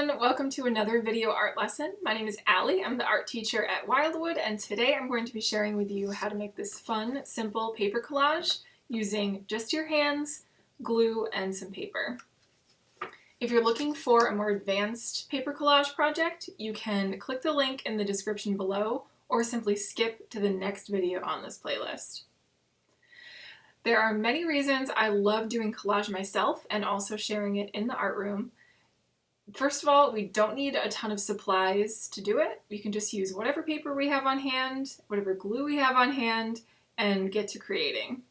everyone, welcome to another video art lesson. My name is Allie, I'm the art teacher at Wildwood, and today I'm going to be sharing with you how to make this fun, simple paper collage using just your hands, glue, and some paper. If you're looking for a more advanced paper collage project, you can click the link in the description below or simply skip to the next video on this playlist. There are many reasons I love doing collage myself and also sharing it in the art room. First of all, we don't need a ton of supplies to do it. We can just use whatever paper we have on hand, whatever glue we have on hand, and get to creating.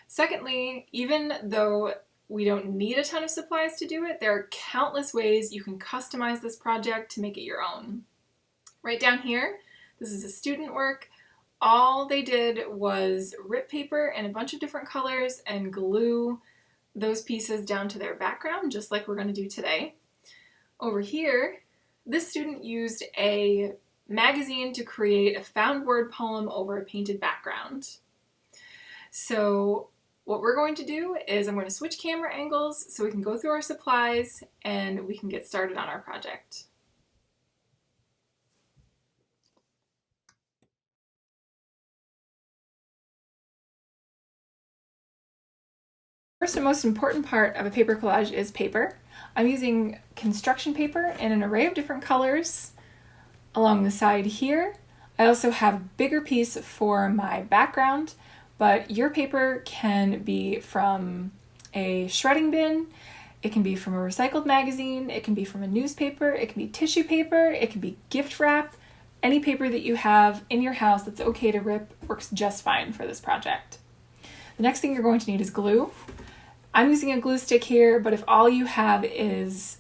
Secondly, even though we don't need a ton of supplies to do it, there are countless ways you can customize this project to make it your own. Right down here, this is a student work. All they did was rip paper in a bunch of different colors and glue those pieces down to their background, just like we're going to do today. Over here, this student used a magazine to create a found word poem over a painted background. So what we're going to do is I'm going to switch camera angles so we can go through our supplies and we can get started on our project. First and most important part of a paper collage is paper. I'm using construction paper in an array of different colors along the side here. I also have a bigger piece for my background, but your paper can be from a shredding bin, it can be from a recycled magazine, it can be from a newspaper, it can be tissue paper, it can be gift wrap. Any paper that you have in your house that's okay to rip works just fine for this project. The next thing you're going to need is glue. I'm using a glue stick here, but if all you have is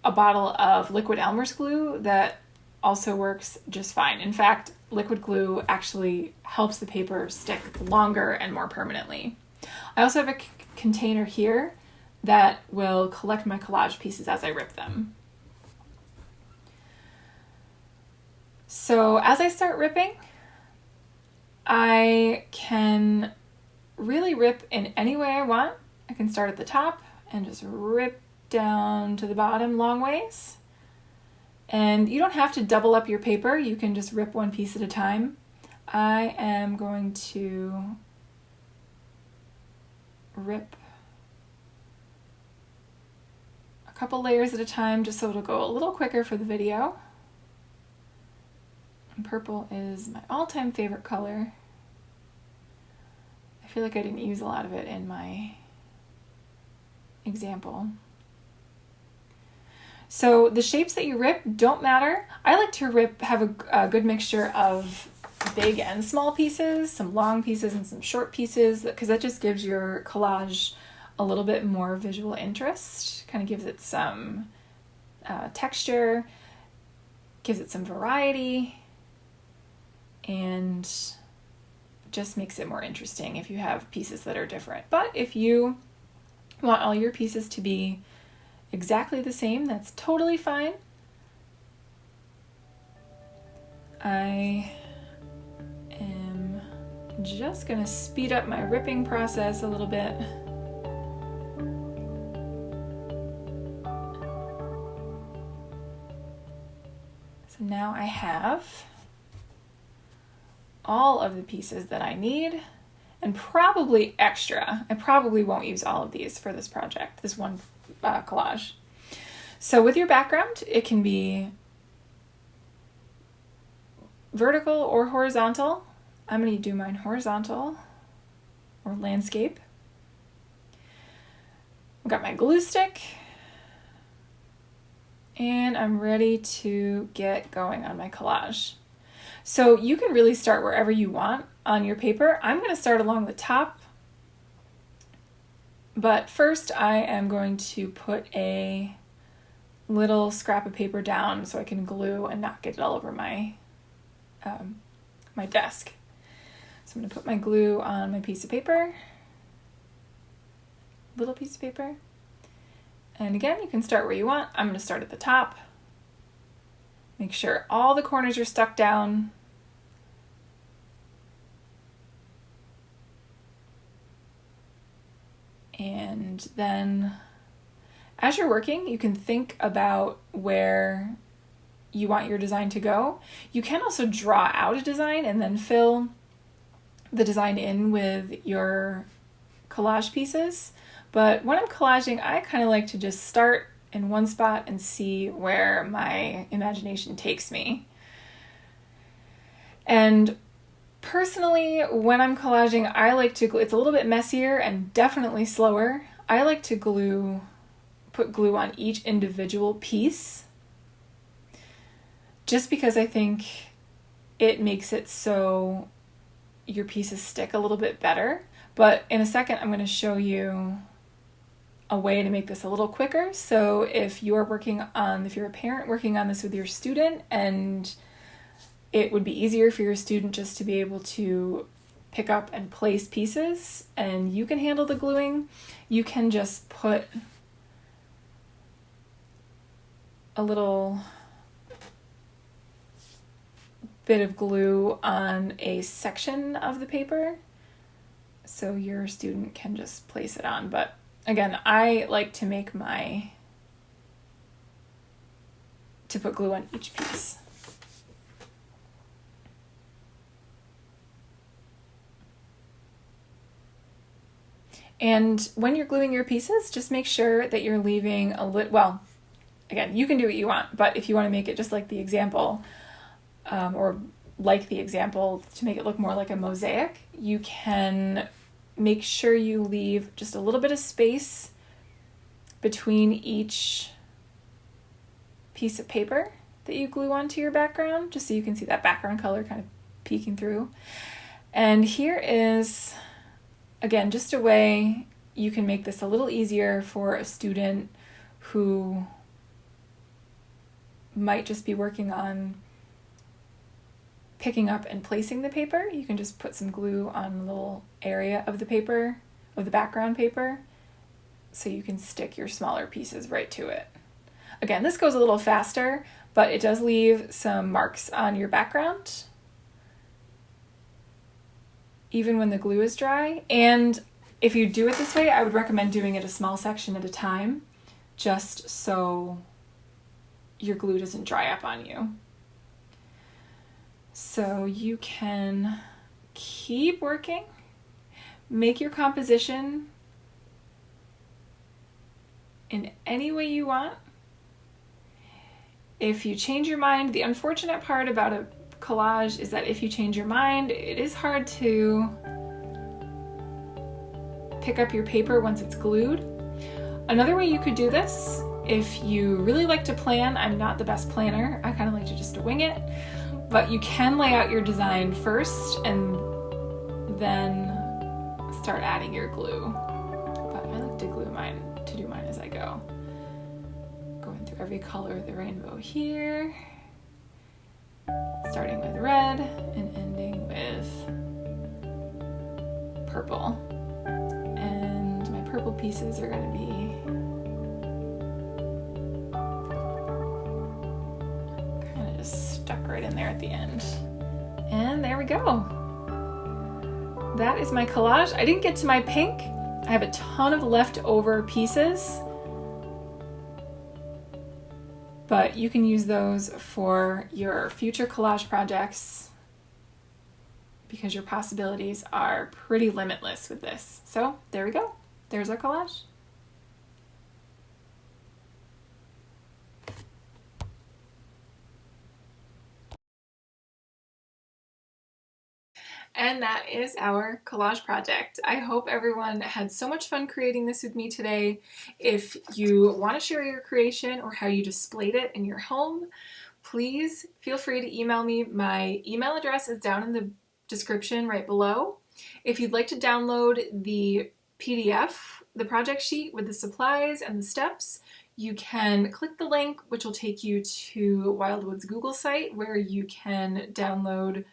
a bottle of liquid Elmer's glue, that also works just fine. In fact, liquid glue actually helps the paper stick longer and more permanently. I also have a container here that will collect my collage pieces as I rip them. So as I start ripping, I can really rip in any way I want. I can start at the top and just rip down to the bottom long ways. And you don't have to double up your paper, you can just rip one piece at a time. I am going to rip a couple layers at a time just so it'll go a little quicker for the video. And purple is my all-time favorite color. I feel like I didn't use a lot of it in my example. So the shapes that you rip don't matter. I like to have a good mixture of big and small pieces, some long pieces and some short pieces, because that just gives your collage a little bit more visual interest, kind of gives it some texture, gives it some variety, and just makes it more interesting if you have pieces that are different. But if you want all your pieces to be exactly the same, that's totally fine. I am just going to speed up my ripping process a little bit. So now I have all of the pieces that I need, and probably extra. I probably won't use all of these for this project, this one collage. So with your background, it can be vertical or horizontal. I'm going to do mine horizontal or landscape. I've got my glue stick and I'm ready to get going on my collage. So you can really start wherever you want on your paper. I'm going to start along the top, but first I am going to put a little scrap of paper down so I can glue and not get it all over my my desk. So I'm going to put my glue on my piece of paper, little piece of paper, and again you can start where you want. I'm going to start at the top. Make sure all the corners are stuck down. And then As you're working, you can think about where you want your design to go. You can also draw out a design and then fill the design in with your collage pieces. But when I'm collaging, I kind of like to just start in one spot and see where my imagination takes me. And personally, when I'm collaging, I like to glue. It's a little bit messier and definitely slower. I like to put glue on each individual piece, just because I think it makes it so your pieces stick a little bit better. But in a second, I'm going to show you a way to make this a little quicker. So if you're a parent working on this with your student, and it would be easier for your student just to be able to pick up and place pieces, and you can handle the gluing, you can just put a little bit of glue on a section of the paper so your student can just place it on. But again, I like to put glue on each piece. And when you're gluing your pieces, just make sure that you're leaving a little, well, again, you can do what you want, but if you want to make it just like the example, or like the example to make it look more like a mosaic, you can make sure you leave just a little bit of space between each piece of paper that you glue onto your background, just so you can see that background color kind of peeking through. And here is, again, just a way you can make this a little easier for a student who might just be working on picking up and placing the paper. You can just put some glue on a little area of the paper, of the background paper, so you can stick your smaller pieces right to it. Again, this goes a little faster, but it does leave some marks on your background, even when the glue is dry. And if you do it this way, I would recommend doing it a small section at a time, just so your glue doesn't dry up on you. So you can keep working, make your composition in any way you want. If you change your mind, the unfortunate part about a collage is that if you change your mind, it is hard to pick up your paper once it's glued. Another way you could do this, if you really like to plan, I'm not the best planner, I kind of like to just wing it, but you can lay out your design first and then start adding your glue. But I like to do mine as I go. Going through every color of the rainbow here, starting with red and ending with purple. And my purple pieces are going to be stuck right in there at the end. And there we go. That is my collage. I didn't get to my pink. I have a ton of leftover pieces, but you can use those for your future collage projects because your possibilities are pretty limitless with this. So there we go. There's our collage. And that is our collage project. I hope everyone had so much fun creating this with me today. If you want to share your creation or how you displayed it in your home, please feel free to email me. My email address is down in the description right below. If you'd like to download the PDF, the project sheet with the supplies and the steps, you can click the link, which will take you to Wildwood's Google site, where you can download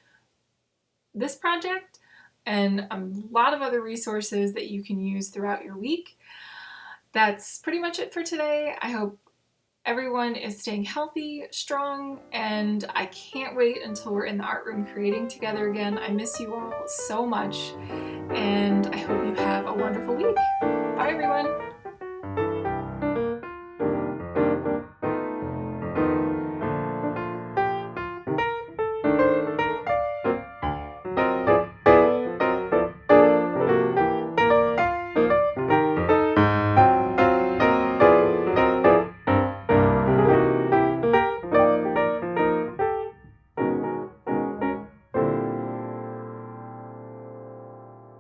this project and a lot of other resources that you can use throughout your week. That's pretty much it for today. I hope everyone is staying healthy, strong, and I can't wait until we're in the art room creating together again. I miss you all so much, and I hope you have a wonderful week. Bye, everyone.